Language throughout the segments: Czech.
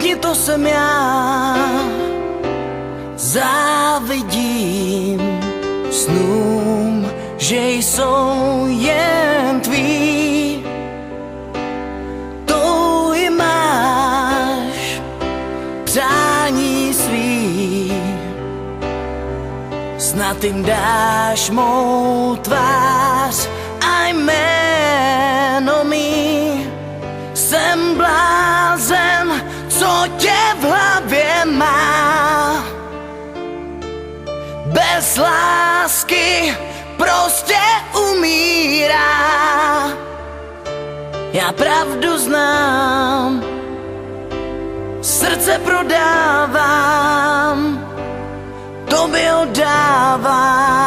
Koukni, to jsem já, závidím snům, že jsou jen tvý. Touhy máš, přání svý, snad jim dáš mou tvář a jméno mý. Jsem blázen, co tě v hlavě má. Bez lásky prostě umírá. Já pravdu znám, srdce prodávám, tobě oddávám.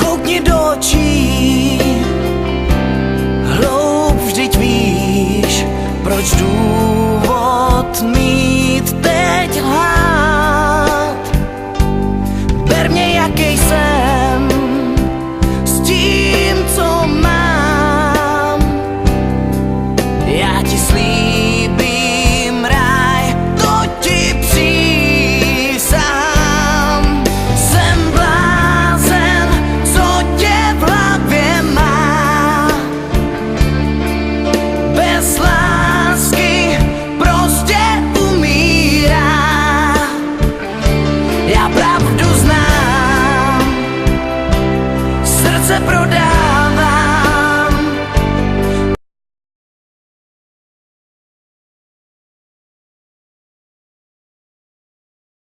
Koukni do očí, hloub, vždyť víš, proč důvod mít teď lhát. Ber mě, jaký jsem, s tím, co mám. Já ti slíbím ráj, to ti přísahám. Jsem blázen, co tě v hlavě má. Bez lásky prostě umírá. Já pravdu znám, srdce prodám.